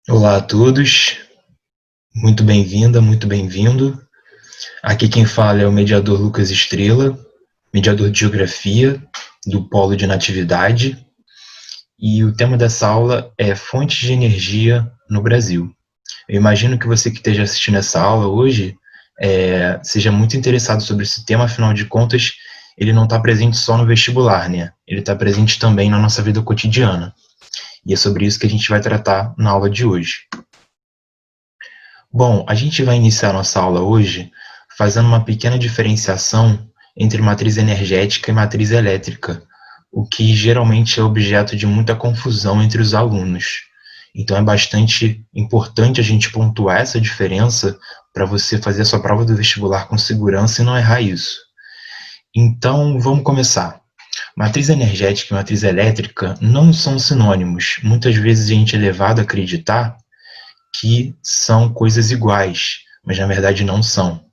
Olá a todos, muito bem-vinda, muito bem-vindo. Aqui quem fala é o mediador Lucas Estrela, mediador de Geografia do Polo de Natividade, e o tema dessa aula é fontes de energia no Brasil. Eu imagino que você que esteja assistindo essa aula hoje seja muito interessado sobre esse tema, afinal de contas, ele não está presente só no vestibular, né? Ele está presente também na nossa vida cotidiana. E é sobre isso que a gente vai tratar na aula de hoje. Bom, a gente vai iniciar nossa aula hoje fazendo uma pequena diferenciação entre matriz energética e matriz elétrica, o que geralmente é objeto de muita confusão entre os alunos. Então é bastante importante a gente pontuar essa diferença para você fazer a sua prova do vestibular com segurança e não errar isso. Então, vamos começar. Matriz energética e matriz elétrica não são sinônimos. Muitas vezes a gente é levado a acreditar que são coisas iguais, mas na verdade não são,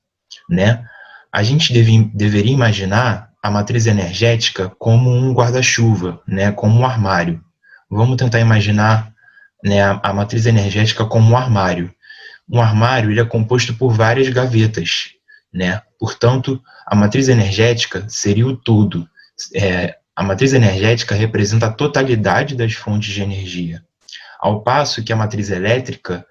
né? A gente deveria imaginar a matriz energética como um guarda-chuva, né? Como um armário. Vamos tentar imaginar, né, a matriz energética como um armário. Um armário ele é composto por várias gavetas, né? Portanto, a matriz energética seria o todo. A matriz energética representa a totalidade das fontes de energia, ao passo que a matriz elétrica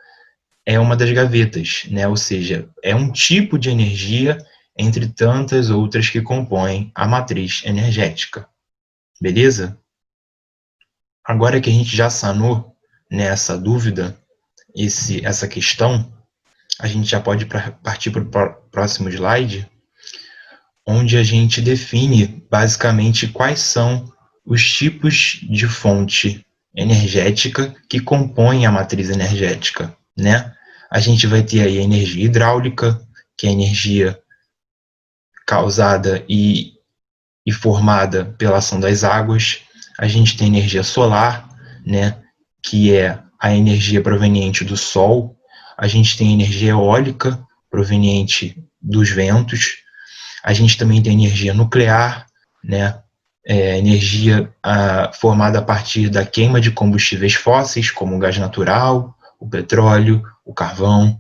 é uma das gavetas, né? Ou seja, é um tipo de energia entre tantas outras que compõem a matriz energética. Beleza? Agora que a gente já sanou nessa dúvida, essa questão, a gente já pode partir para o próximo slide, onde a gente define basicamente quais são os tipos de fonte energética que compõem a matriz energética, né? A gente vai ter aí a energia hidráulica, que é a energia causada e formada pela ação das águas. A gente tem energia solar, né, que é a energia proveniente do sol. A gente tem energia eólica, proveniente dos ventos. A gente também tem energia nuclear, né, energia formada a partir da queima de combustíveis fósseis, como o gás natural, o petróleo, o carvão,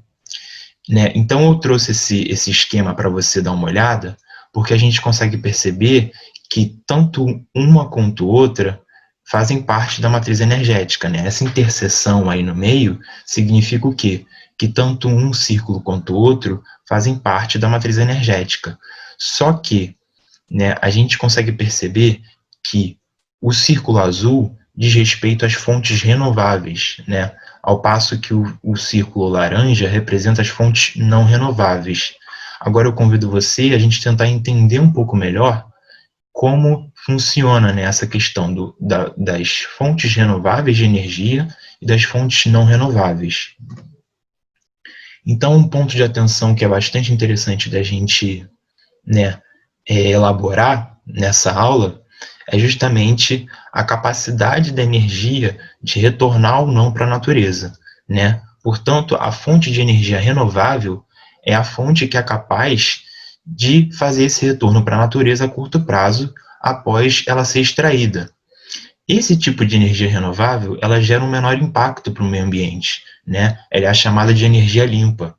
né? Então eu trouxe esse esquema para você dar uma olhada, porque a gente consegue perceber que tanto uma quanto outra fazem parte da matriz energética, né? Essa interseção aí no meio significa o quê? Que tanto um círculo quanto o outro fazem parte da matriz energética. Só que, né, a gente consegue perceber que o círculo azul diz respeito às fontes renováveis, né? Ao passo que o círculo laranja representa as fontes não renováveis. Agora eu convido você a gente tentar entender um pouco melhor como funciona, né, essa questão das fontes renováveis de energia e das fontes não renováveis. Então, um ponto de atenção que é bastante interessante da gente, né, elaborar nessa aula é justamente a capacidade da energia de retornar ou não para a natureza, né? Portanto, a fonte de energia renovável é a fonte que é capaz de fazer esse retorno para a natureza a curto prazo após ela ser extraída. Esse tipo de energia renovável, ela gera um menor impacto para o meio ambiente, né? Ela é a chamada de energia limpa.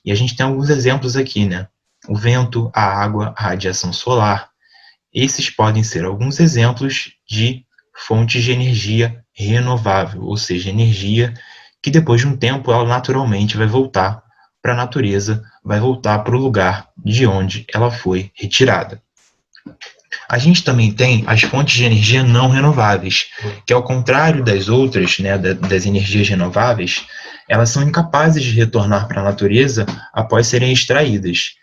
E a gente tem alguns exemplos aqui, né? O vento, a água, a radiação solar. Esses podem ser alguns exemplos de fontes de energia renovável, ou seja, energia que depois de um tempo ela naturalmente vai voltar para a natureza, vai voltar para o lugar de onde ela foi retirada. A gente também tem as fontes de energia não renováveis, que ao contrário das outras, né, das energias renováveis, elas são incapazes de retornar para a natureza após serem extraídas.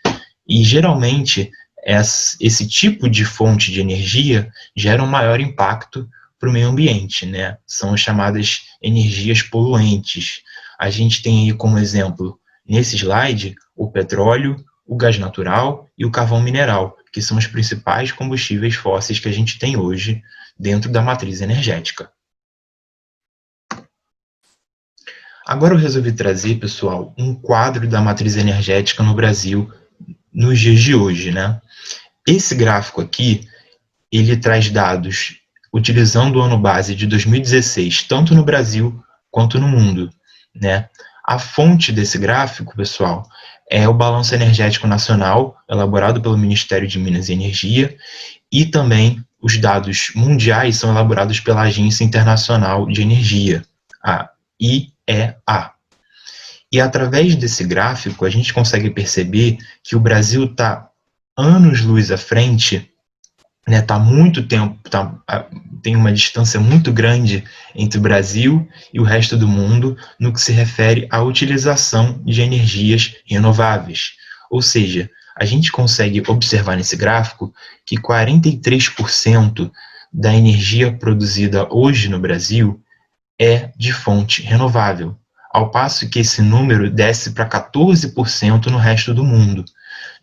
E geralmente esse tipo de fonte de energia gera um maior impacto para o meio ambiente, né? São as chamadas energias poluentes. A gente tem aí como exemplo, nesse slide, o petróleo, o gás natural e o carvão mineral, que são os principais combustíveis fósseis que a gente tem hoje dentro da matriz energética. Agora eu resolvi trazer, pessoal, um quadro da matriz energética no Brasil nos dias de hoje, né? Esse gráfico aqui, ele traz dados utilizando o ano base de 2016, tanto no Brasil quanto no mundo. né? A fonte desse gráfico, pessoal, é o Balanço Energético Nacional, elaborado pelo Ministério de Minas e Energia, e também os dados mundiais são elaborados pela Agência Internacional de Energia, a IEA. E através desse gráfico, a gente consegue perceber que o Brasil está anos-luz à frente, né, muito tempo, tem uma distância muito grande entre o Brasil e o resto do mundo no que se refere à utilização de energias renováveis. Ou seja, a gente consegue observar nesse gráfico que 43% da energia produzida hoje no Brasil é de fonte renovável, ao passo que esse número desce para 14% no resto do mundo,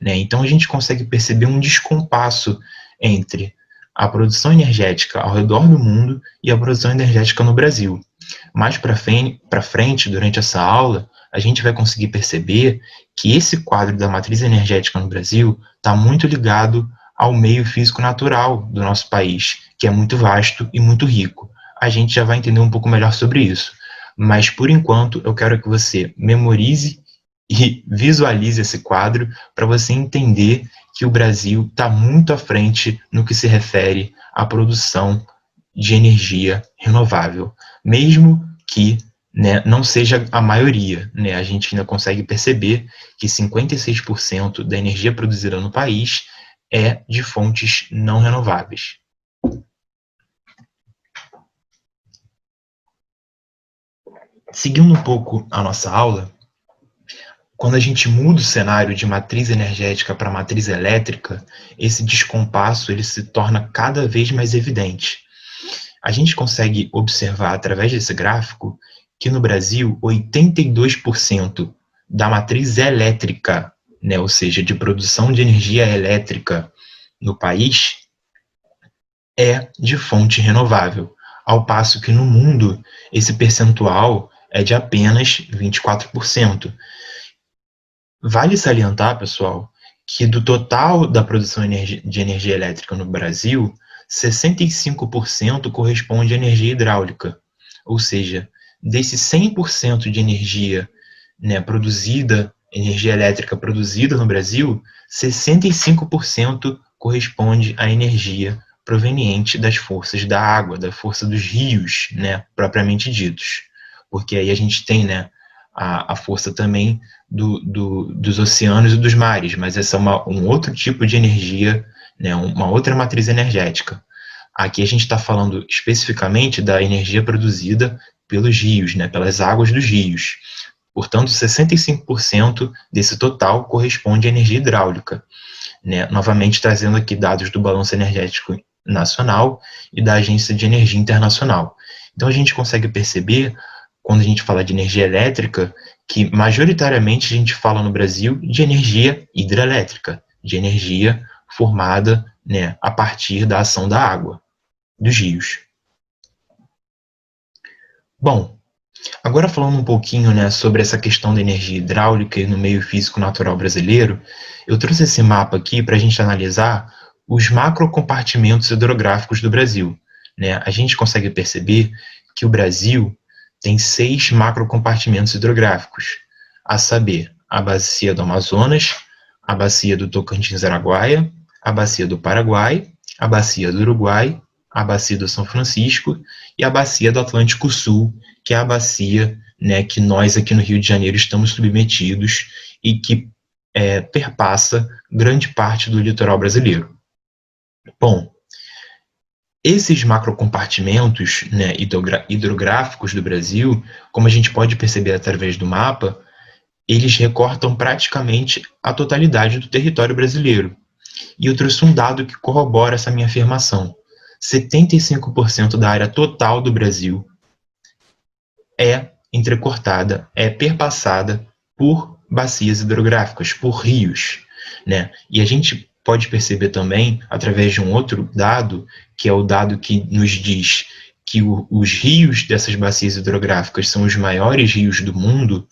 né? Então a gente consegue perceber um descompasso entre a produção energética ao redor do mundo e a produção energética no Brasil. Mais para frente, durante essa aula, a gente vai conseguir perceber que esse quadro da matriz energética no Brasil está muito ligado ao meio físico-natural do nosso país, que é muito vasto e muito rico. A gente já vai entender um pouco melhor sobre isso. Mas, por enquanto, eu quero que você memorize e visualize esse quadro para você entender que o Brasil está muito à frente no que se refere à produção de energia renovável, mesmo que, né, não seja a maioria, né, a gente ainda consegue perceber que 56% da energia produzida no país é de fontes não renováveis. Seguindo um pouco a nossa aula, quando a gente muda o cenário de matriz energética para matriz elétrica, esse descompasso ele se torna cada vez mais evidente. A gente consegue observar através desse gráfico que no Brasil 82% da matriz elétrica, né, ou seja, de produção de energia elétrica no país, é de fonte renovável, ao passo que no mundo esse percentual é de apenas 24%. Vale salientar, pessoal, que do total da produção de energia elétrica no Brasil, 65% corresponde à energia hidráulica, ou seja, desse 100% de energia, né, produzida, energia elétrica produzida no Brasil, 65% corresponde à energia proveniente das forças da água, da força dos rios, né, propriamente ditos. Porque aí a gente tem, né, a força também dos oceanos e dos mares, mas essa é um outro tipo de energia, né, uma outra matriz energética. Aqui a gente está falando especificamente da energia produzida pelos rios, né, pelas águas dos rios. Portanto, 65% desse total corresponde à energia hidráulica, né, novamente trazendo aqui dados do Balanço Energético Nacional e da Agência de Energia Internacional. Então a gente consegue perceber, quando a gente fala de energia elétrica, que majoritariamente a gente fala no Brasil de energia hidrelétrica, de energia formada, né, a partir da ação da água, dos rios. Bom, agora falando um pouquinho, né, sobre essa questão da energia hidráulica no meio físico natural brasileiro, eu trouxe esse mapa aqui para a gente analisar os macrocompartimentos hidrográficos do Brasil, né? A gente consegue perceber que o Brasil tem 6 macrocompartimentos hidrográficos, a saber, a bacia do Amazonas, a bacia do Tocantins-Araguaia, a bacia do Paraguai, a bacia do Uruguai, a bacia do São Francisco e a bacia do Atlântico Sul, que é a bacia, né, que nós aqui no Rio de Janeiro estamos submetidos e que perpassa grande parte do litoral brasileiro. Bom, esses macrocompartimentos, né, hidrográficos do Brasil, como a gente pode perceber através do mapa, eles recortam praticamente a totalidade do território brasileiro. E eu trouxe um dado que corrobora essa minha afirmação. 75% da área total do Brasil é entrecortada, é perpassada por bacias hidrográficas, por rios, né? E a gente pode perceber também, através de um outro dado, que é o dado que nos diz que os rios dessas bacias hidrográficas são os maiores rios do mundo,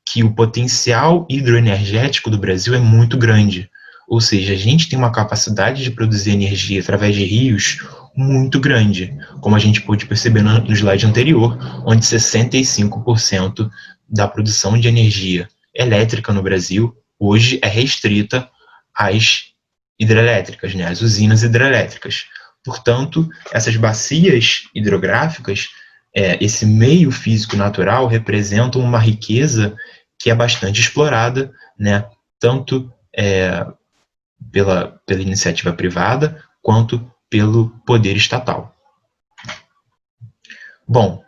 que o potencial hidroenergético do Brasil é muito grande. Ou seja, a gente tem uma capacidade de produzir energia através de rios muito grande, como a gente pôde perceber no slide anterior, onde 65% da produção de energia elétrica no Brasil hoje é restrita às hidrelétricas, né, às usinas hidrelétricas. Portanto, essas bacias hidrográficas, esse meio físico natural, representam uma riqueza que é bastante explorada, né, tanto pela iniciativa privada quanto pelo poder estatal. Bom,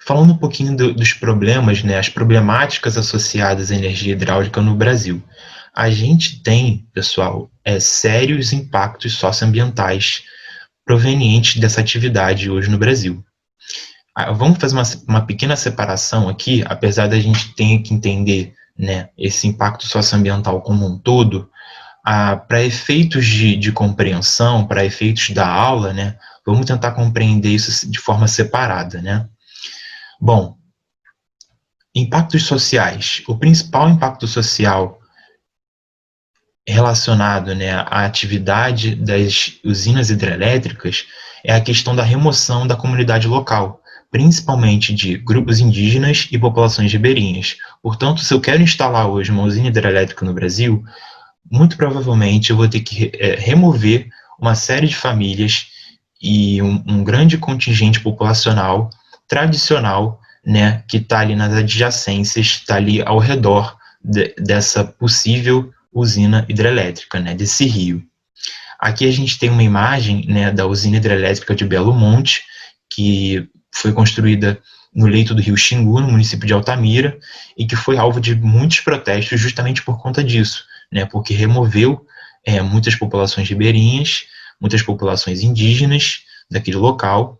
falando um pouquinho dos problemas, né, as problemáticas associadas à energia hidráulica no Brasil. A gente tem, pessoal, sérios impactos socioambientais provenientes dessa atividade hoje no Brasil. Vamos fazer uma pequena separação aqui, apesar da gente ter que entender, né, esse impacto socioambiental como um todo, para efeitos de compreensão, para efeitos da aula, né, vamos tentar compreender isso de forma separada, né. Bom, impactos sociais. O principal impacto social relacionado, né, à atividade das usinas hidrelétricas é a questão da remoção da comunidade local, principalmente de grupos indígenas e populações ribeirinhas. Portanto, se eu quero instalar hoje uma usina hidrelétrica no Brasil, muito provavelmente eu vou ter que remover uma série de famílias e um grande contingente populacional tradicional, né, que está ali nas adjacências, está ali ao redor dessa possível usina hidrelétrica, né, desse rio. Aqui a gente tem uma imagem, né, da usina hidrelétrica de Belo Monte, que foi construída no leito do rio Xingu, no município de Altamira, e que foi alvo de muitos protestos justamente por conta disso, né, porque removeu muitas populações ribeirinhas, muitas populações indígenas daquele local,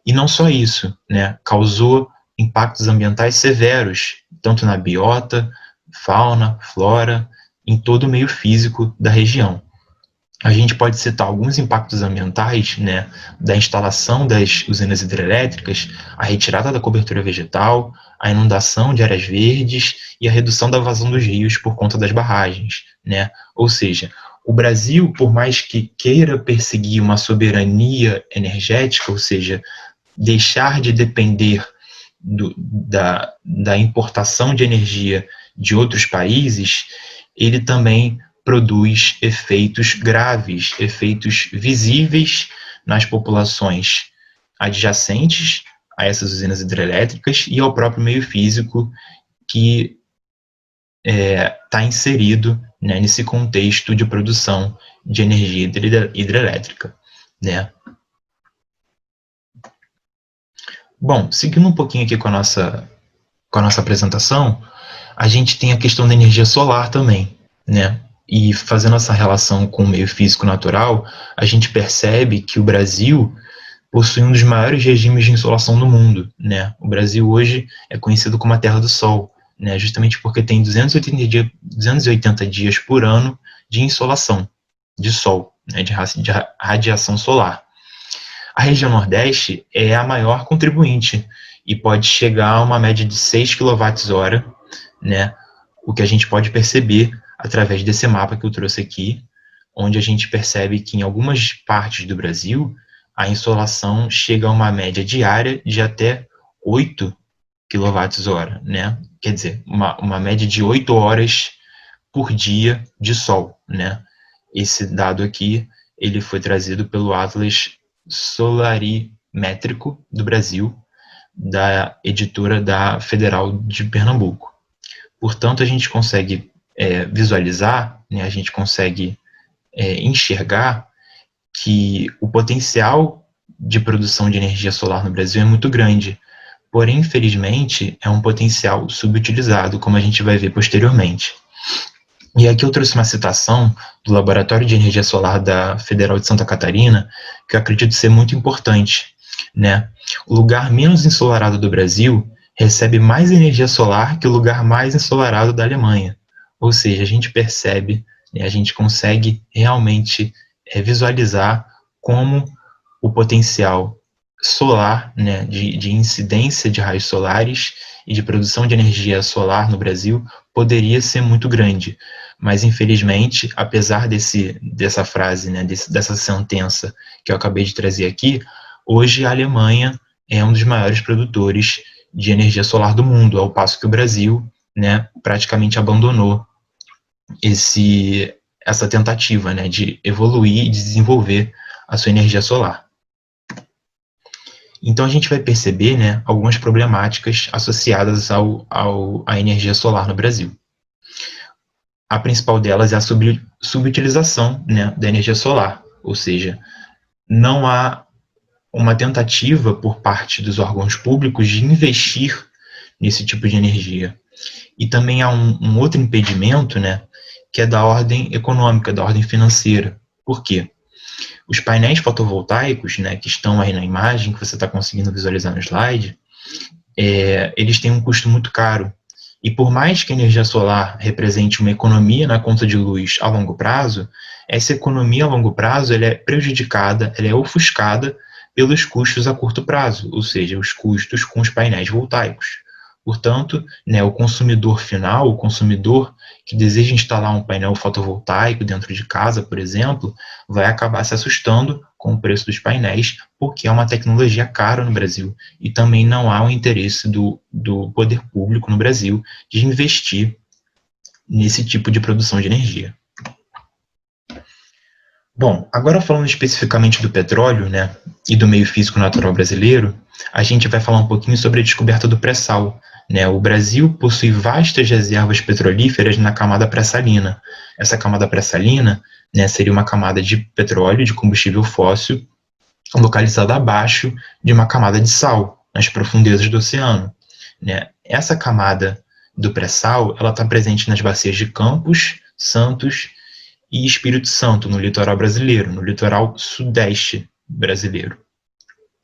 e não só isso, né, causou impactos ambientais severos, tanto na biota, fauna, flora, em todo o meio físico da região. A gente pode citar alguns impactos ambientais, né, da instalação das usinas hidrelétricas, a retirada da cobertura vegetal, a inundação de áreas verdes e a redução da vazão dos rios por conta das barragens, né? Ou seja, o Brasil, por mais que queira perseguir uma soberania energética, ou seja, deixar de depender da importação de energia de outros países, ele também produz efeitos graves, efeitos visíveis nas populações adjacentes a essas usinas hidrelétricas e ao próprio meio físico que está inserido, né, nesse contexto de produção de energia hidrelétrica, né. Bom, seguindo um pouquinho aqui com a nossa apresentação, a gente tem a questão da energia solar também, né? E fazendo essa relação com o meio físico natural, a gente percebe que o Brasil possui um dos maiores regimes de insolação do mundo, né? O Brasil hoje é conhecido como a Terra do Sol, né? Justamente porque tem 280 dias por ano de insolação, de sol, né? De radiação solar. A região Nordeste é a maior contribuinte e pode chegar a uma média de 6 kWh, né? O que a gente pode perceber através desse mapa que eu trouxe aqui, onde a gente percebe que em algumas partes do Brasil, a insolação chega a uma média diária de até 8 kWh, né? Quer dizer, uma média de 8 horas por dia de sol, né? Esse dado aqui, ele foi trazido pelo Atlas Solarimétrico do Brasil, da editora da Federal de Pernambuco. Portanto, a gente consegue visualizar, né, a gente consegue enxergar que o potencial de produção de energia solar no Brasil é muito grande, porém, infelizmente, é um potencial subutilizado, como a gente vai ver posteriormente. E aqui eu trouxe uma citação do Laboratório de Energia Solar da Federal de Santa Catarina, que eu acredito ser muito importante, né? O lugar menos ensolarado do Brasil recebe mais energia solar que o lugar mais ensolarado da Alemanha. Ou seja, a gente percebe, né, a gente consegue realmente visualizar como o potencial solar, né, de incidência de raios solares e de produção de energia solar no Brasil poderia ser muito grande. Mas, infelizmente, apesar dessa frase, né, dessa sentença que eu acabei de trazer aqui, hoje a Alemanha é um dos maiores produtores de energia solar do mundo, ao passo que o Brasil, né, praticamente abandonou essa tentativa, né, de evoluir e desenvolver a sua energia solar. Então a gente vai perceber, né, algumas problemáticas associadas à energia solar no Brasil. A principal delas é a subutilização, né, da energia solar, ou seja, não há uma tentativa por parte dos órgãos públicos de investir nesse tipo de energia. E também há um outro impedimento, né, que é da ordem econômica, da ordem financeira. Por quê? Os painéis fotovoltaicos, né, que estão aí na imagem, que você está conseguindo visualizar no slide, eles têm um custo muito caro. E por mais que a energia solar represente uma economia na conta de luz a longo prazo, essa economia a longo prazo ela é prejudicada, ela é ofuscada pelos custos a curto prazo, ou seja, os custos com os painéis voltaicos. Portanto, né, o consumidor final, o consumidor que deseja instalar um painel fotovoltaico dentro de casa, por exemplo, vai acabar se assustando com o preço dos painéis, porque é uma tecnologia cara no Brasil e também não há o interesse do poder público no Brasil de investir nesse tipo de produção de energia. Bom, agora falando especificamente do petróleo, né, e do meio físico natural brasileiro, a gente vai falar um pouquinho sobre a descoberta do pré-sal. Né? O Brasil possui vastas reservas petrolíferas na camada pré-salina. Essa camada pré-salina, né, seria uma camada de petróleo, de combustível fóssil, localizada abaixo de uma camada de sal, nas profundezas do oceano. Né? Essa camada do pré-sal, ela está presente nas bacias de Campos, Santos e Espírito Santo, no litoral brasileiro, no litoral sudeste brasileiro.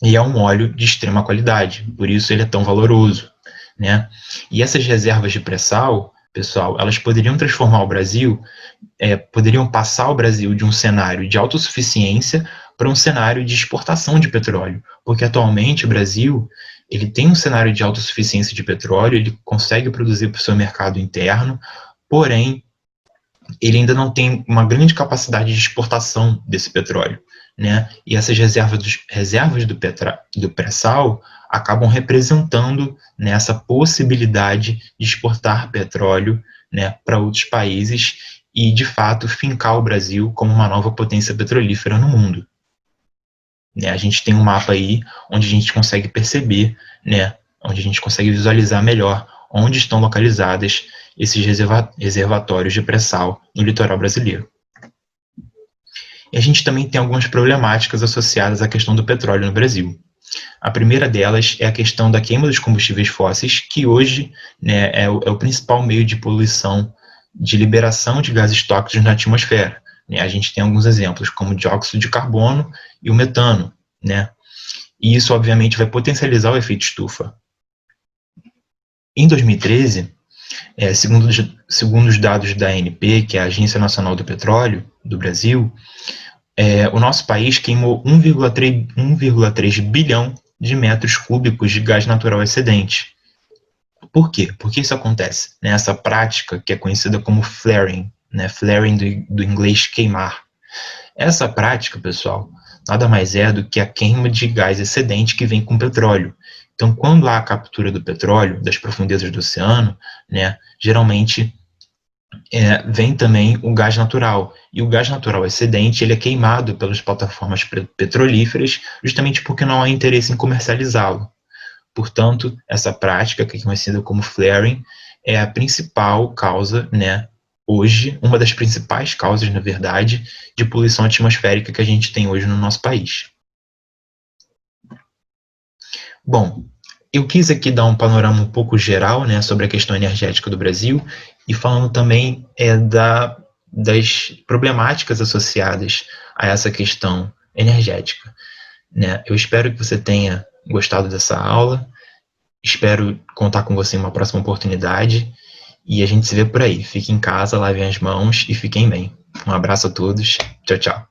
E é um óleo de extrema qualidade, por isso ele é tão valoroso. Né? E essas reservas de pré-sal, pessoal, elas poderiam transformar o Brasil, poderiam passar o Brasil de um cenário de autossuficiência para um cenário de exportação de petróleo, porque atualmente o Brasil ele tem um cenário de autossuficiência de petróleo, ele consegue produzir para o seu mercado interno, porém ele ainda não tem uma grande capacidade de exportação desse petróleo. Né? E essas reservas do pré-sal acabam representando, né, essa possibilidade de exportar petróleo, né, para outros países e, de fato, fincar o Brasil como uma nova potência petrolífera no mundo. Né? A gente tem um mapa aí onde a gente consegue perceber, né, onde a gente consegue visualizar melhor onde estão localizadas esses reservatórios de pré-sal no litoral brasileiro. E a gente também tem algumas problemáticas associadas à questão do petróleo no Brasil. A primeira delas é a questão da queima dos combustíveis fósseis, que hoje, né, é o principal meio de poluição, de liberação de gases tóxicos na atmosfera. Né? A gente tem alguns exemplos, como o dióxido de carbono e o metano. Né? E isso, obviamente, vai potencializar o efeito estufa. Em 2013, segundo os dados da ANP, que é a Agência Nacional do Petróleo do Brasil, o nosso país queimou 1,3 bilhão de metros cúbicos de gás natural excedente. Por quê? Por que isso acontece? Né, essa prática que é conhecida como flaring, né, flaring do inglês queimar. Essa prática, pessoal, nada mais é do que a queima de gás excedente que vem com petróleo. Então, quando há a captura do petróleo das profundezas do oceano, né, geralmente vem também o gás natural. E o gás natural excedente ele é queimado pelas plataformas petrolíferas justamente porque não há interesse em comercializá-lo. Portanto, essa prática, que é conhecida como flaring, é a principal causa, né, hoje, uma das principais causas, na verdade, de poluição atmosférica que a gente tem hoje no nosso país. Bom, eu quis aqui dar um panorama um pouco geral, né, sobre a questão energética do Brasil e falando também das problemáticas associadas a essa questão energética. Né? Eu espero que você tenha gostado dessa aula, espero contar com você em uma próxima oportunidade e a gente se vê por aí. Fique em casa, lavem as mãos e fiquem bem. Um abraço a todos. Tchau, tchau.